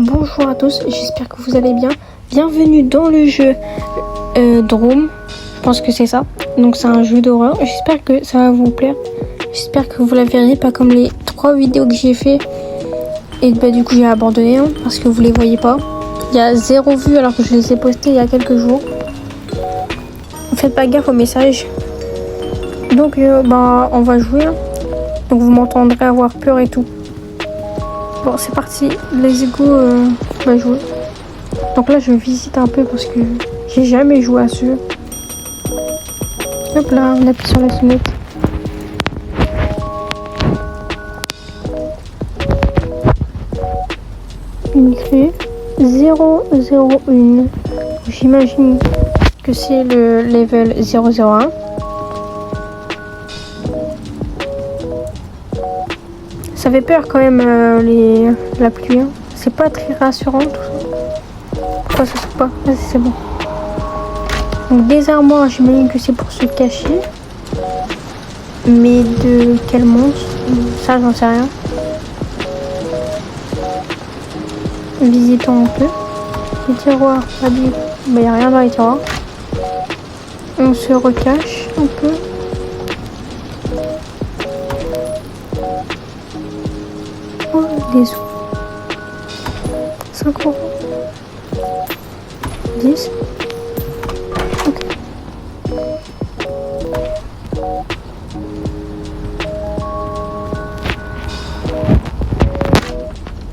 Bonjour à tous, j'espère que vous allez bien. Bienvenue dans le jeu Drome, je pense que c'est ça. Donc c'est un jeu d'horreur, j'espère que ça va vous plaire. J'espère que vous la verrez pas comme les 3 vidéos que j'ai fait. Et bah du coup j'ai abandonné parce que vous les voyez pas. Il y a 0 vues alors que je les ai postées il y a quelques jours. Faites pas gaffe aux messages. Donc bah on va jouer. Donc vous m'entendrez avoir peur et tout. Bon c'est parti, let's go, on va jouer. Donc là je visite un peu parce que j'ai jamais joué à ce jeu. Hop là, on appuie sur la sonnette. Une clé 001. J'imagine que c'est le level 001. Ça fait peur quand même la pluie. Hein. C'est pas très rassurant tout ça. Pourquoi ça saute pas? Vas-y, c'est bon. Donc des armoires, j'imagine que c'est pour se cacher. Mais de quel monstre? Ça j'en sais rien. Visitons un peu. Les tiroirs, pas du... Bah y a rien dans les tiroirs. On se recache un peu. Oh, des sous. 5 euros. 10. Ok.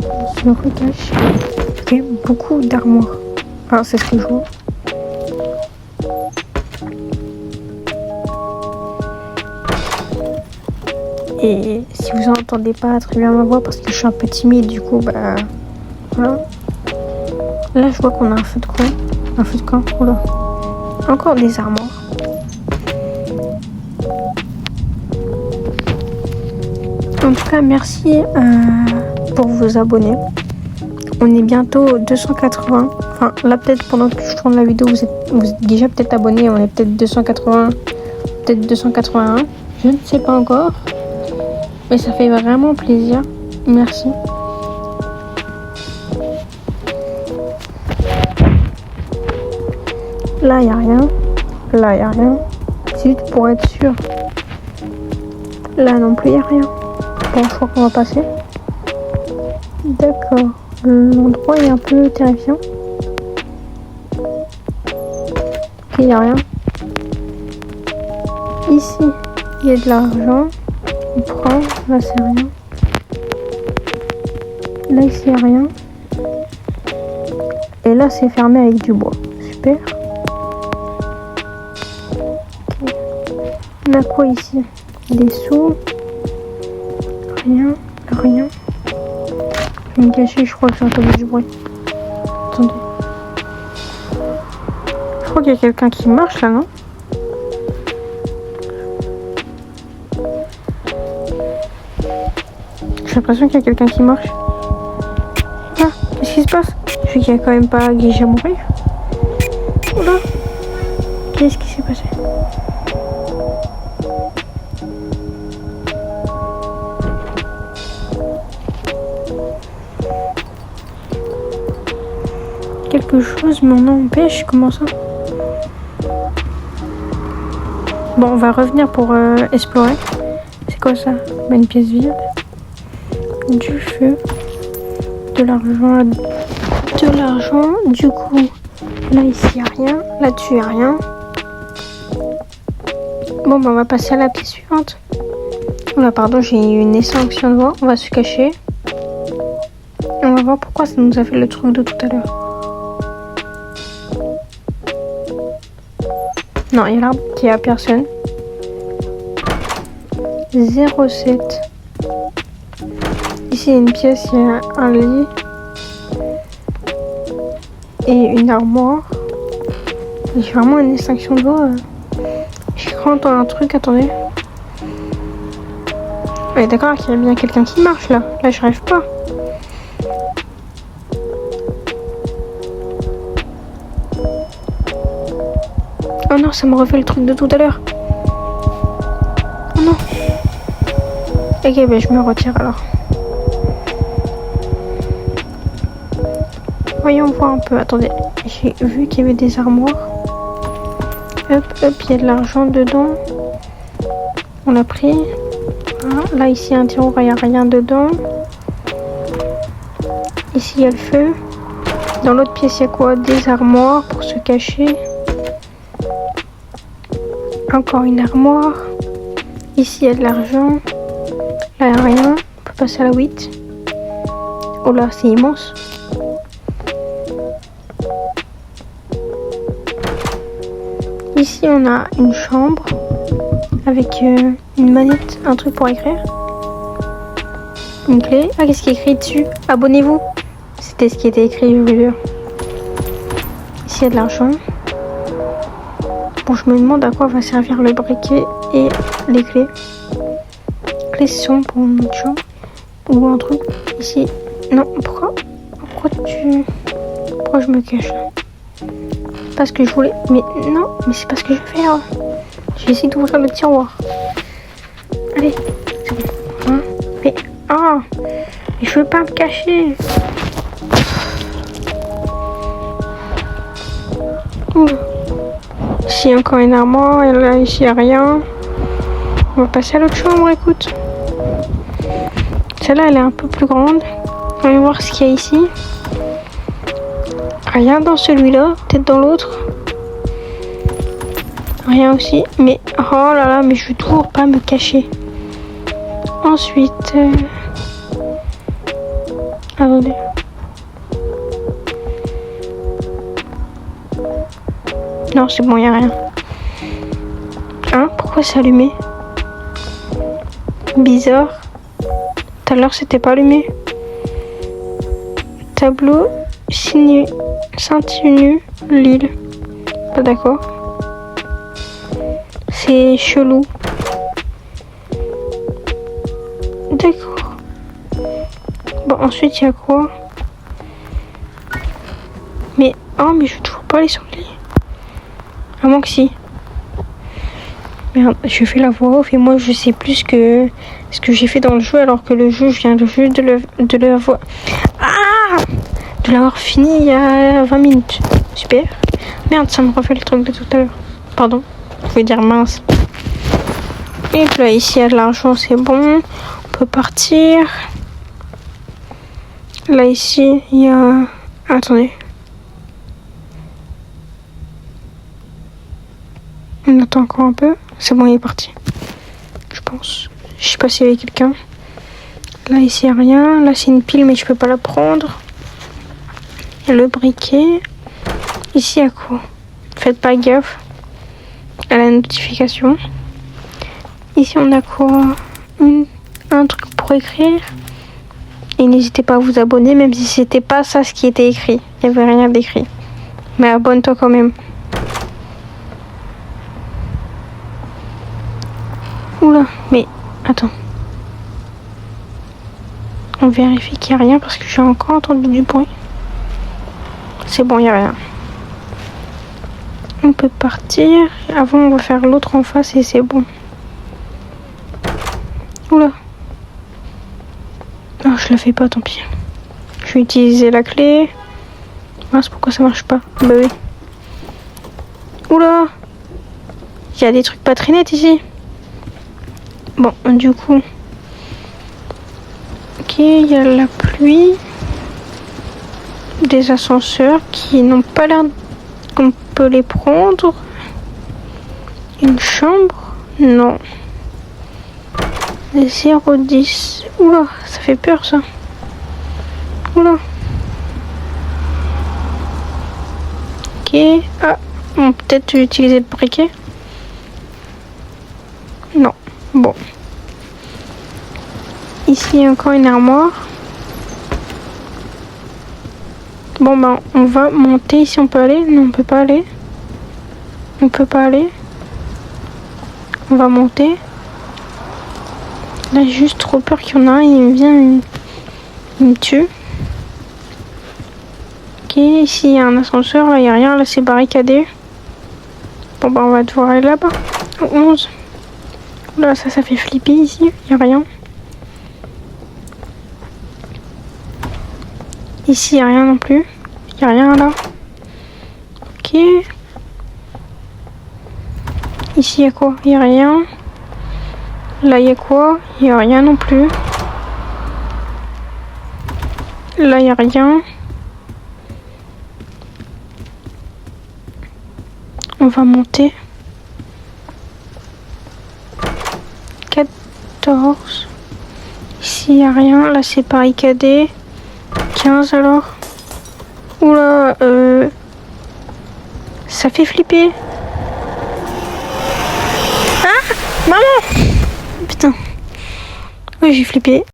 On se recache. Ok, beaucoup d'armoires. Enfin, c'est ce que je vois. Et si vous entendez pas très bien ma voix parce que je suis un peu timide, du coup, bah voilà. Là, je vois qu'on a un feu de camp. Un feu de camp. Oula. Encore des armoires. En tout cas, merci pour vous abonner. On est bientôt 280. Enfin, là, peut-être pendant que je tourne la vidéo, vous êtes déjà peut-être abonnés. On est peut-être 280, peut-être 281. Je ne sais pas encore. Mais ça fait vraiment plaisir. Merci. Là, il n'y a rien. Là, il n'y a rien. C'est juste pour être sûr. Là non plus, il n'y a rien. Bon, je crois qu'on va passer. D'accord. L'endroit est un peu terrifiant. Ok, il n'y a rien. Ici, il y a de l'argent. On prend. Là, c'est rien. Là, ici, il n'y a rien. Et là, c'est fermé avec du bois. Super. Okay. On a quoi ici? Des sous. Rien. Rien. Je vais me cacher, je crois que j'ai entendu du bruit. Attendez. Je crois qu'il y a quelqu'un qui marche là, non? J'ai l'impression qu'il y a quelqu'un qui marche. Ah, qu'est-ce qui se passe? Je sais qu'il n'y a quand même pas Guy à mourir. Oula. Qu'est-ce qui s'est passé? Quelque chose m'en empêche, comment ça? Bon, on va revenir pour explorer. C'est quoi ça? Bah, une pièce vide. Du feu. De l'argent. De l'argent. Du coup, là, ici, il n'y a rien. Là-dessus, il n'y a rien. Bon, bah, on va passer à la pièce suivante. Là, pardon, j'ai eu une extinction de voix. On va se cacher. Et on va voir pourquoi ça nous a fait le truc de tout à l'heure. Non, il y a là qu'il n'y a personne. 07. Ici, il y a une pièce, il y a un lit. Et une armoire. J'ai vraiment une extinction de voix. J'ai cru entendre un truc, attendez. Ouais, d'accord qu'il y a bien quelqu'un qui marche là. Là, je rêve pas. Oh non, ça me refait le truc de tout à l'heure. Oh non. Ok, ben je me retire alors. Voyons voir un peu. Attendez, j'ai vu qu'il y avait des armoires. Hop, hop, il y a de l'argent dedans. On l'a pris. Voilà. Là, ici, il y a un tiroir, il n'y a rien dedans. Ici, il y a le feu. Dans l'autre pièce, il y a quoi? Des armoires pour se cacher. Encore une armoire. Ici, il y a de l'argent. Là, il n'y a rien. On peut passer à la 8. Oh là, c'est immense. Ici, on a une chambre avec une manette, un truc pour écrire. Une clé. Ah, qu'est-ce qui est écrit dessus? Abonnez-vous. C'était ce qui était écrit, je vous jure. Ici, il y a de l'argent. Bon, je me demande à quoi va servir le briquet et les clés. Clés sont pour une autre chambre. Ou un truc. Ici. Non, pourquoi je me cache là? Parce que je voulais... Mais non, mais c'est pas ce que je vais faire. J'ai essayé d'ouvrir le tiroir. Allez, c'est bon. Hein? Mais... Ah! Mais je veux pas me cacher. Ouh. Ici, encore une armoire. Et là, ici, il n'y a rien. On va passer à l'autre chambre, écoute. Celle-là, elle est un peu plus grande. On va voir ce qu'il y a ici. Rien dans celui-là, peut-être dans l'autre. Rien aussi, mais oh là là, mais je veux toujours pas me cacher. Ensuite, attendez. Non, c'est bon, y a rien. Hein? Pourquoi c'est allumé? Bizarre. Tout à l'heure, c'était pas allumé. Tableau signé Saint-Inu, Lille. Pas d'accord. C'est chelou. D'accord. Bon, ensuite, il y a quoi? Mais, oh, mais je veux toujours pas aller sur le lit. À moins que si. Merde, je fais la voix off et moi, je sais plus ce que j'ai fait dans le jeu, alors que le jeu, je viens juste de le voir. Ah! De l'avoir fini il y a 20 minutes. Super. Merde, ça me refait le truc de tout à l'heure. Pardon. Je voulais dire mince. Et puis là, ici, il y a de l'argent, c'est bon. On peut partir. Là, ici, il y a... Attendez. On attend encore un peu. C'est bon, il est parti. Je pense. Je sais pas s'il y avait quelqu'un. Là, ici, il n'y a rien. Là, c'est une pile, mais je peux pas la prendre. Il y a le briquet. Ici, il y a quoi? Faites pas gaffe à la notification. Ici, on a quoi? Un truc pour écrire. Et n'hésitez pas à vous abonner, même si c'était pas ça ce qui était écrit. Il n'y avait rien d'écrit. Mais abonne-toi quand même. Oula, mais attends. On vérifie qu'il n'y a rien parce que j'ai encore entendu du bruit. C'est bon, il n'y a rien. On peut partir. Avant, on va faire l'autre en face et c'est bon. Oula. Oh, je la fais pas, tant pis. Je vais utiliser la clé. Mince, pourquoi ça marche pas? Bah oui. Oula. Il y a des trucs pas très nets ici. Bon, du coup. Ok, il y a la pluie. Des ascenseurs qui n'ont pas l'air qu'on peut les prendre. Une chambre? Non. 0,10. Oula, ça fait peur ça. Oula. Ok. Ah, bon, peut-être utiliser le briquet. Non. Bon. Ici, il y a encore une armoire. Bon, ben, on va monter. Ici, on peut aller? Non, on peut pas aller. On peut pas aller. On va monter. Là, j'ai juste trop peur qu'il y en a un, il vient, il me tue. Ok, ici, il y a un ascenseur. Là, il n'y a rien. Là, c'est barricadé. Bon, ben, on va devoir aller là-bas. 11. Là, ça fait flipper ici. Il n'y a rien. Ici, il n'y a rien non plus. Y a rien là. Ok. Ici y a quoi? Y a rien. Là y a quoi? Y a rien non plus. Là y a rien. On va monter. 14. Ici y a rien. Là c'est barricadé. 15 alors. Oula, ça fait flipper. Ah, maman! Putain. Oui, j'ai flippé.